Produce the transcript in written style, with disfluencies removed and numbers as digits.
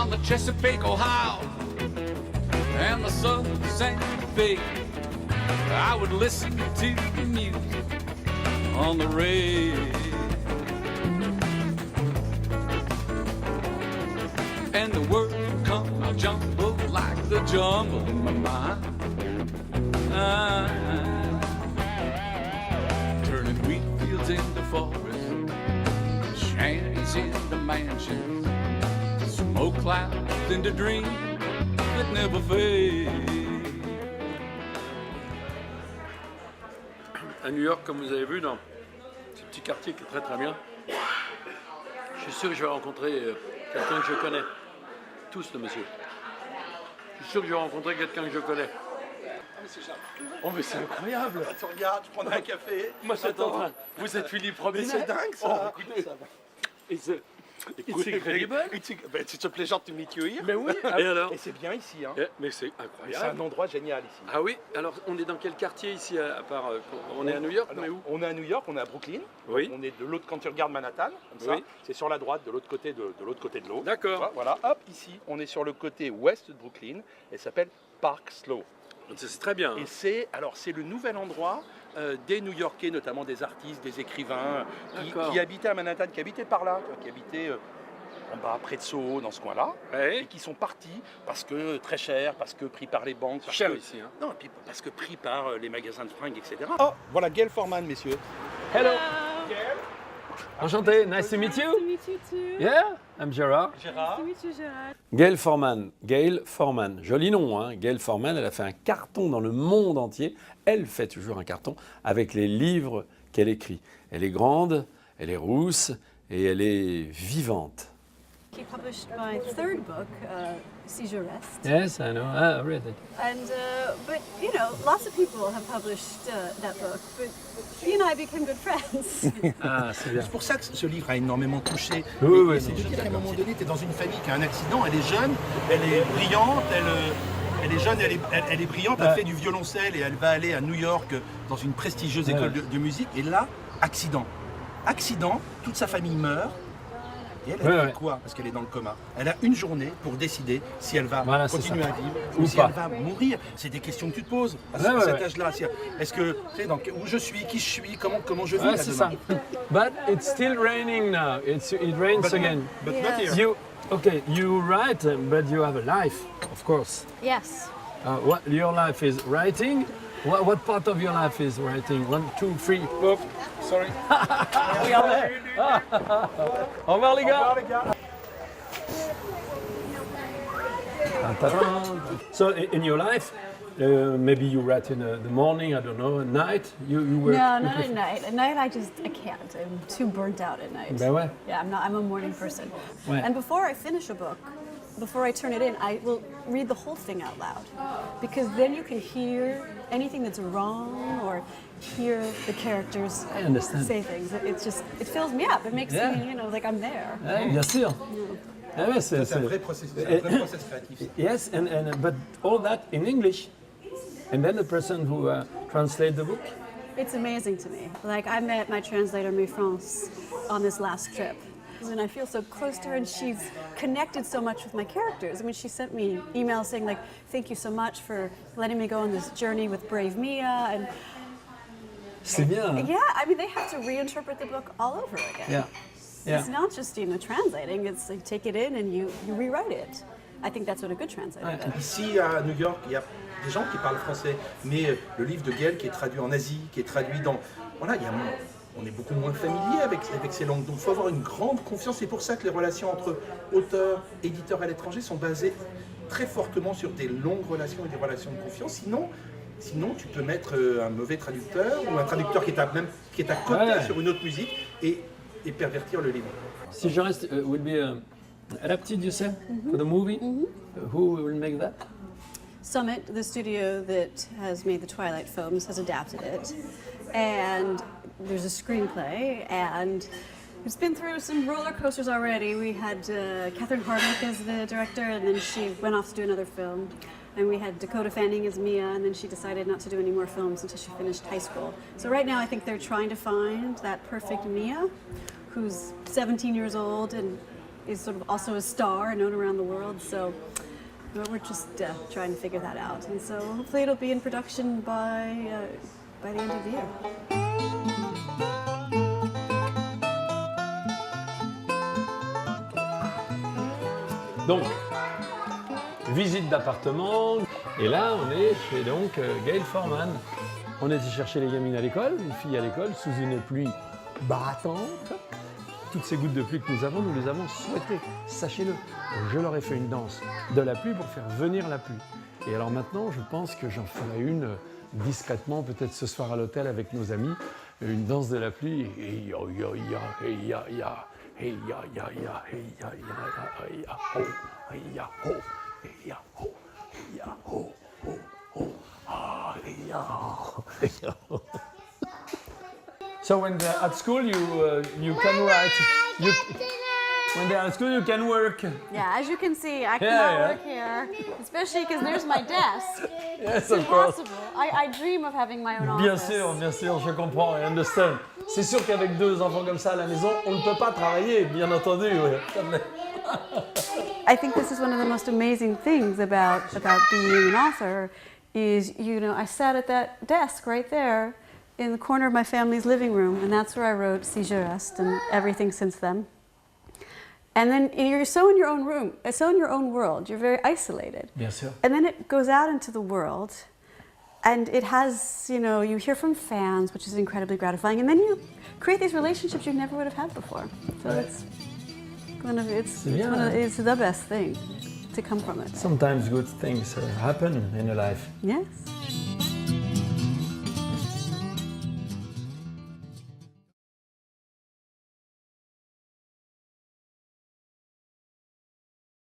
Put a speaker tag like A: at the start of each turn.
A: on the Chesapeake, Ohio, and the sun sank big. I would listen to the music on the radio. And the words would come out jumble like the jumble in my mind. Turning wheat fields into forests, shanties into mansions, smoke clouds into dreams that never fade.
B: À New York, comme vous avez vu, dans ce petit quartier qui est très très bien, je suis sûr que je vais rencontrer quelqu'un que je connais. Tous, le monsieur. Je suis sûr que je vais rencontrer quelqu'un que je connais. Oh mais c'est incroyable!
C: Tu regardes, je prendrai un café.
B: Moi c'est en train. Vous êtes Philippe Robinet?
C: Mais c'est dingue ça!
B: Oh, écoutez, It's incredible.
C: It's a pleasure to meet you here.
B: Mais oui, et alors?
C: Et c'est bien ici, hein.
B: Mais c'est
C: C'est
B: incroyable.
C: un endroit génial ici.
B: Ah oui? Alors on est dans quel quartier ici à part on est à New York,
C: Alors,
B: mais où?
C: on est à New York, on est à Brooklyn.
B: Oui.
C: On est de l'autre, quand tu regardes Manhattan, comme ça,
B: Oui.
C: c'est sur la droite, de l'autre côté de l'autre côté de l'eau.
B: D'accord.
C: Voilà, hop, ici, on est sur le côté ouest de Brooklyn. Elle s'appelle Park Slope.
B: C'est très bien.
C: Et c'est le nouvel endroit des New-Yorkais, notamment des artistes, des écrivains, qui habitaient à Manhattan, qui habitaient par là, qui habitaient en bas, près de Soho, dans ce coin-là, et qui sont partis parce que très cher, parce que pris par les banques.
B: Cher ici. Hein.
C: Non, et puis parce que pris par les magasins de fringues, etc. Oh, voilà Gail Forman, messieurs.
B: Hello.
C: Gail.
B: Enchanté. Nice to meet you.
D: Nice to meet you too.
B: Yeah, I'm Gerard.
C: Gérard.
D: Nice to meet you, Gérard.
B: Gail Forman, joli nom, hein. Gail Forman, elle a fait un carton dans le monde entier. Elle fait toujours un carton avec les livres qu'elle écrit. Elle est grande, elle est rousse et elle est vivante.
D: He published my third book, Seizure Rest.
B: Yes, I know. I read it.
D: And, but, you know, lots of people have published that book, but he and I became good friends.
B: Ah, c'est bien.
C: C'est pour ça que ce livre a énormément touché.
B: Oui,
C: C'est juste qu'à un moment donné, tu es dans une famille qui a un accident, elle est jeune, elle est brillante, elle est jeune, elle est brillante, elle fait du violoncelle et elle va aller à New York dans une prestigieuse école de musique. Et là, accident. Accident, toute sa famille meurt. Et elle fait quoi? Parce qu'elle est dans le coma. Elle a une journée pour décider si elle va continuer à vivre ou si elle va mourir. C'est des questions que tu te poses à cet âge-là. Est-ce que, tu sais, où je suis, qui je suis, comment je vis là
B: c'est
C: demain.
B: ça. But it's still raining now. It rains again.
C: But not here.
B: You write, but you have a life, of course.
D: Yes.
B: What your life is writing? What part of your life is writing? 1, 2, 3. Oh, sorry. Regardez. Au revoir les gars. So in your life, maybe you write in the morning, I don't know, at night. You work.
D: No, not at night. At night, I can't. I'm too burnt out at night.
B: Ben ouais.
D: Yeah, I'm a morning person.
B: Ouais.
D: And before I finish a book, before I turn it in, I will read the whole thing out loud, because then you can hear anything that's wrong or hear the characters say things. It fills me up. It makes me, you know, like I'm there.
B: Bien sûr. Ah ouais,
C: C'est un vrai processus créatif.
B: Yes, but all that in English, and then the person who translates the book.
D: It's amazing to me. Like, I met my translator, Marie France, on this last trip. And I feel so close to her, and she's connected so much with my characters. I mean, she sent me emails saying, like, thank you so much for letting me go on this journey with Brave Mia. And
B: C'est bien.
D: yeah, I mean, they have to reinterpret the book all over again.
B: Yeah.
D: It's not just, you know, translating. It's like, take it in and you rewrite it. I think that's what a good translator does.
C: Ici à New York, il y a des gens qui parlent français, mais le livre de Gail qui est traduit en Asie, qui est traduit dans... Voilà, on est beaucoup moins familier avec ces langues, donc il faut avoir une grande confiance. C'est pour ça que les relations entre auteurs, éditeurs à l'étranger sont basées très fortement sur des longues relations et des relations de confiance. Sinon tu peux mettre un mauvais traducteur ou un traducteur qui est à côté sur une autre musique et pervertir le livre.
B: Si je reste, will be adapted, you say, for the movie? Who will make that?
D: Summit, the studio that has made the Twilight films, has adapted it. And there's a screenplay, and it's been through some roller coasters already. We had Catherine Hardwicke as the director, and then she went off to do another film. And we had Dakota Fanning as Mia, and then she decided not to do any more films until she finished high school. So right now I think they're trying to find that perfect Mia, who's 17 years old and is sort of also a star known around the world. So we're just trying to figure that out. And so hopefully it'll be in production by the end of the year.
B: Donc, visite d'appartement. Et là, on est chez donc Gail Forman. On était chercher les gamines à l'école, les filles à l'école, sous une pluie battante. Toutes ces gouttes de pluie que nous les avons souhaitées. Sachez-le, je leur ai fait une danse de la pluie pour faire venir la pluie. Et alors maintenant, je pense que j'en ferai une discrètement, peut-être ce soir à l'hôtel avec nos amis, une danse de la pluie. Hey ya ya ya, hey ya ya, hey ya ya ya, hey ya ya ya, hey ya ho, hey ya ho, hey ya ho, hey ya ho, ho ho, ah hey ya ho, hey ya ho. So when they're at school, you can write. When they're at school, you can work.
D: Yeah, as you can see, I cannot work here, especially because there's my desk.
B: Yes,
D: It's
B: of course.
D: impossible. I dream of having my own
B: Bien
D: office.
B: sûr, je comprends, I understand. C'est sûr qu'avec 2 enfants comme ça à la maison, on ne peut pas travailler, bien entendu. Oui.
D: I think this is one of the most amazing things about being an author is, you know, I sat at that desk right there in the corner of my family's living room, and that's where I wrote Si je reste and everything since then. And then you're so in your own room, so in your own world, you're very isolated.
B: Bien sûr.
D: And then it goes out into the world, and it has, you know, you hear from fans, which is incredibly gratifying, and then you create these relationships you never would have had before. So it's the best thing to come from it.
B: Sometimes good things happen in a life.
D: Yes.